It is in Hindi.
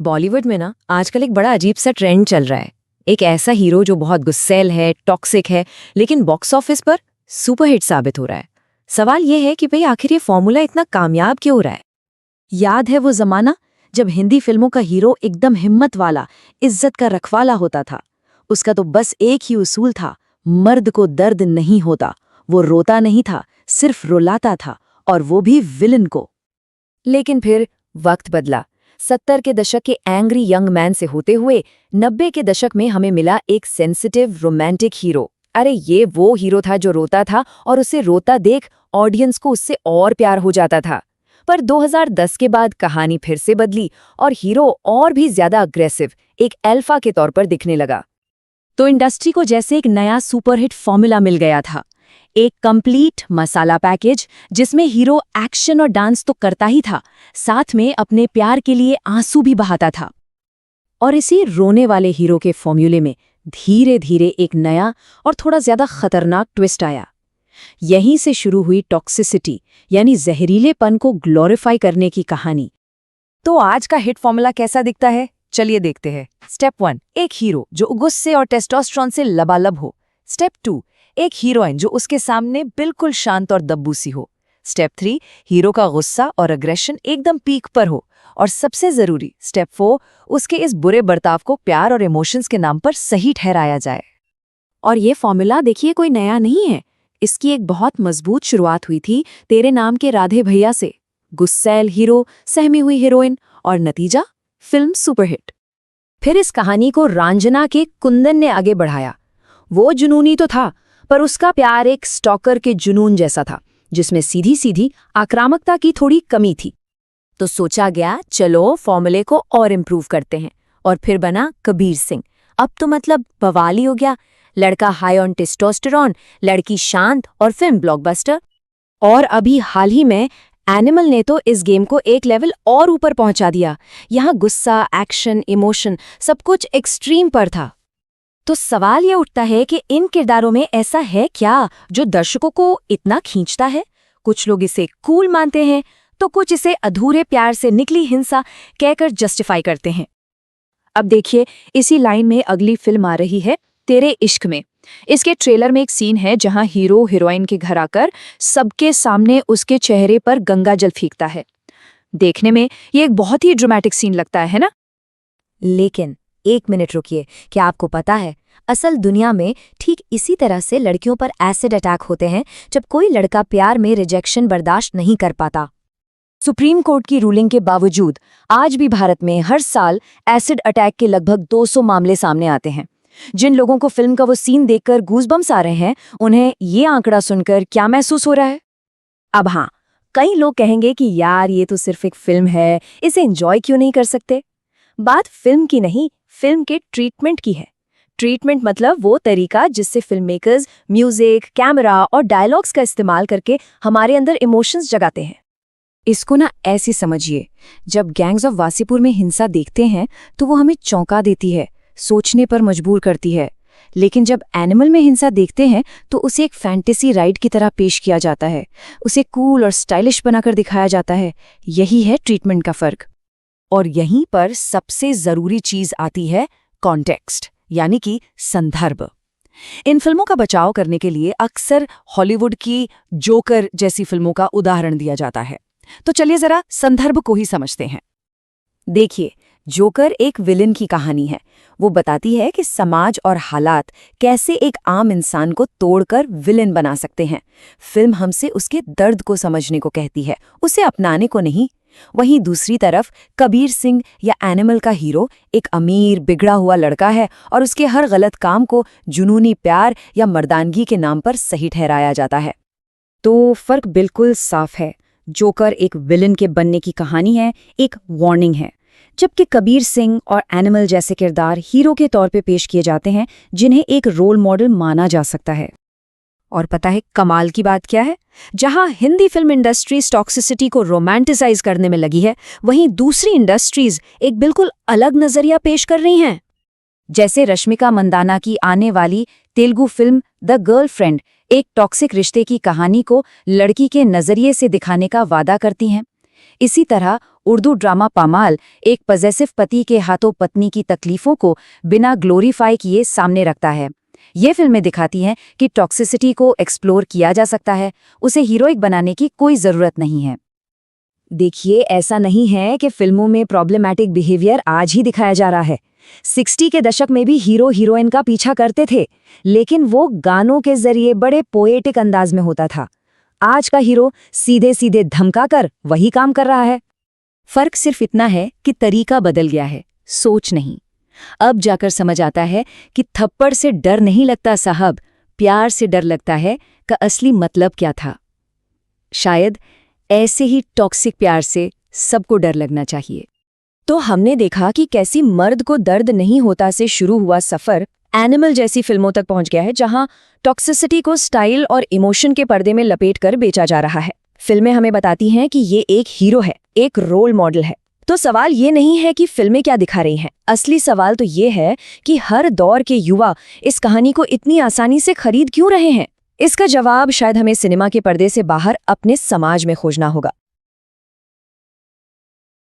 बॉलीवुड में ना आजकल एक बड़ा अजीब सा ट्रेंड चल रहा है। एक ऐसा हीरो जो बहुत गुस्सैल है, टॉक्सिक है, लेकिन बॉक्स ऑफिस पर सुपरहिट साबित हो रहा है। सवाल ये है कि भाई आखिर ये फॉर्मूला इतना कामयाब क्यों हो रहा है? याद है वो जमाना जब हिंदी फिल्मों का हीरो एकदम हिम्मत वाला, इज्जत का रखवाला होता था। उसका तो बस एक ही उसूल था, मर्द को दर्द नहीं होता। वो रोता नहीं था, सिर्फ रुलाता था, और वो भी विलन को। लेकिन फिर वक्त बदला। 70 के दशक के एंग्री यंग मैन से होते हुए 90 के दशक में हमें मिला एक सेंसिटिव रोमांटिक हीरो। अरे ये वो हीरो था जो रोता था और उसे रोता देख ऑडियंस को उससे और प्यार हो जाता था। पर 2010 के बाद कहानी फिर से बदली और हीरो और भी ज्यादा अग्रेसिव, एक अल्फा के तौर पर दिखने लगा। तो इंडस्ट्री को जैसे एक नया सुपरहिट फॉर्मूला मिल गया था, एक कंप्लीट मसाला पैकेज जिसमें हीरो एक्शन और डांस तो करता ही था, साथ में अपने प्यार के लिए आंसू भी बहाता था। और इसी रोने वाले हीरो के फॉर्मूले में धीरे धीरे एक नया और थोड़ा ज्यादा खतरनाक ट्विस्ट आया। यहीं से शुरू हुई टॉक्सिसिटी, यानी जहरीलेपन को ग्लोरीफाई करने की कहानी। तो आज का हिट फॉर्मूला कैसा दिखता है, चलिए देखते हैं। स्टेप 1, एक हीरो जो गुस्से और टेस्टोस्टेरोन से लबालब हो। स्टेप 2, एक हीरोइन जो उसके सामने बिल्कुल शांत और दब्बूसी हो। स्टेप 3, हीरो का गुस्सा और अग्रेशन एकदम पीक पर हो। और सबसे जरूरी स्टेप 4, उसके इस बुरे बर्ताव को प्यार और इमोशंस के नाम पर सही ठहराया जाए। और ये फॉर्मूला देखिए कोई नया नहीं है। इसकी एक बहुत मजबूत शुरुआत हुई थी तेरे नाम के राधे भैया से। गुस्सैल हीरो, सहमी हुई हीरोइन, और नतीजा फिल्म सुपरहिट। फिर इस कहानी को रांझना के कुंदन ने आगे बढ़ाया। वो जुनूनी तो था, पर उसका प्यार एक स्टॉकर के जुनून जैसा था, जिसमें सीधी सीधी आक्रामकता की थोड़ी कमी थी। तो सोचा गया चलो फॉर्मूले को और इम्प्रूव करते हैं, और फिर बना कबीर सिंह। अब तो मतलब बवाली हो गया। लड़का हाई ऑन टेस्टोस्टेरोन, लड़की शांत, और फिल्म ब्लॉकबस्टर। और अभी हाल ही में एनिमल ने तो इस गेम को एक लेवल और ऊपर पहुंचा दिया। यहाँ गुस्सा, एक्शन, इमोशन सब कुछ एक्सट्रीम पर था। तो सवाल ये उठता है कि इन किरदारों में ऐसा है क्या जो दर्शकों को इतना खींचता है? कुछ लोग इसे कूल मानते हैं, तो कुछ इसे अधूरे प्यार से निकली हिंसा कहकर जस्टिफाई करते हैं। अब देखिए, इसी लाइन में अगली फिल्म आ रही है, तेरे इश्क में। इसके ट्रेलर में एक सीन है जहां हीरो हीरोइन के घर आकर सबके सामने उसके चेहरे पर गंगा जल फेंकता है। देखने में ये एक बहुत ही ड्रामेटिक सीन लगता है ना? लेकिन एक मिनट रुकिए, क्या आपको पता है असल दुनिया में ठीक इसी तरह से लड़कियों पर एसिड अटैक होते हैं जब कोई लड़का प्यार में रिजेक्शन बर्दाश्त नहीं कर पाता। सुप्रीम कोर्ट की रूलिंग के बावजूद आज भी भारत में हर साल एसिड अटैक के लगभग 200 मामले सामने आते हैं। जिन लोगों को फिल्म का वो सीन देखकर गूज़बम्स आ रहे हैं, उन्हें ये आंकड़ा सुनकर क्या महसूस हो रहा है? अब हाँ, कई लोग कहेंगे कि यार ये तो सिर्फ एक फिल्म है, इसे एंजॉय क्यों नहीं कर सकते? बात फिल्म की नहीं, फिल्म के ट्रीटमेंट की है। ट्रीटमेंट मतलब वो तरीका जिससे फिल्म मेकर्स म्यूजिक, कैमरा और डायलॉग्स का इस्तेमाल करके हमारे अंदर इमोशंस जगाते हैं। इसको ना ऐसी समझिए, जब गैंग्स ऑफ वासीपुर में हिंसा देखते हैं तो वो हमें चौंका देती है, सोचने पर मजबूर करती है। लेकिन जब एनिमल में हिंसा देखते हैं तो उसे एक फैंटेसी राइड की तरह पेश किया जाता है, उसे कूल और स्टाइलिश बनाकर दिखाया जाता है। यही है ट्रीटमेंट का फर्क। और यहीं पर सबसे जरूरी चीज आती है, कॉन्टेक्स्ट, यानी कि संदर्भ। इन फिल्मों का बचाव करने के लिए अक्सर हॉलीवुड की जोकर जैसी फिल्मों का उदाहरण दिया जाता है। तो चलिए जरा संदर्भ को ही समझते हैं। देखिए, जोकर एक विलन की कहानी है। वो बताती है कि समाज और हालात कैसे एक आम इंसान को तोड़कर विलन बना सकते हैं। फिल्म हमसे उसके दर्द को समझने को कहती है, उसे अपनाने को नहीं। वहीं दूसरी तरफ कबीर सिंह या एनिमल का हीरो एक अमीर बिगड़ा हुआ लड़का है और उसके हर गलत काम को जुनूनी प्यार या मर्दानगी के नाम पर सही ठहराया जाता है। तो फर्क बिल्कुल साफ है। जोकर एक विलन के बनने की कहानी है, एक वार्निंग है, जबकि कबीर सिंह और एनिमल जैसे किरदार हीरो के तौर पे पेश किए जाते हैं, जिन्हें एक रोल मॉडल माना जा सकता है। और पता है कमाल की बात क्या है? जहां हिंदी फिल्म इंडस्ट्री टॉक्सिसिटी को रोमांटिसाइज करने में लगी है, वहीं दूसरी इंडस्ट्रीज एक बिल्कुल अलग नजरिया पेश कर रही हैं। जैसे रश्मिका मंदाना की आने वाली तेलुगु फिल्म द गर्लफ्रेंड एक टॉक्सिक रिश्ते की कहानी को लड़की के नजरिए से दिखाने का वादा करती हैं। इसी तरह उर्दू ड्रामा पामाल एक पजेसिव पति के हाथों पत्नी की तकलीफों को बिना ग्लोरीफाई किए सामने रखता है। ये फिल्में दिखाती हैं कि टॉक्सिसिटी को एक्सप्लोर किया जा सकता है, उसे हीरोइक बनाने की कोई ज़रूरत नहीं है। देखिए, ऐसा नहीं है कि फिल्मों में प्रॉब्लमैटिक बिहेवियर आज ही दिखाया जा रहा है। 60 के दशक में भी हीरो हीरोइन का पीछा करते थे, लेकिन वो गानों के जरिए बड़े पोएटिक अंदाज में होता था। आज का हीरो सीधे सीधे धमकाकर वही काम कर रहा है। फर्क सिर्फ इतना है कि तरीका बदल गया है, सोच नहीं। अब जाकर समझ आता है कि थप्पड़ से डर नहीं लगता साहब, प्यार से डर लगता है का असली मतलब क्या था। शायद ऐसे ही टॉक्सिक प्यार से सबको डर लगना चाहिए। तो हमने देखा कि कैसी मर्द को दर्द नहीं होता से शुरू हुआ सफर एनिमल जैसी फिल्मों तक पहुंच गया है, जहां टॉक्सिसिटी को स्टाइल और इमोशन के पर्दे में लपेटकर बेचा जा रहा है। फिल्में हमें बताती हैं कि ये एक हीरो है, एक रोल मॉडल है। तो सवाल ये नहीं है कि फिल्में क्या दिखा रही हैं, असली सवाल तो ये है कि हर दौर के युवा इस कहानी को इतनी आसानी से खरीद क्यों रहे हैं। इसका जवाब शायद हमें सिनेमा के पर्दे से बाहर अपने समाज में खोजना होगा।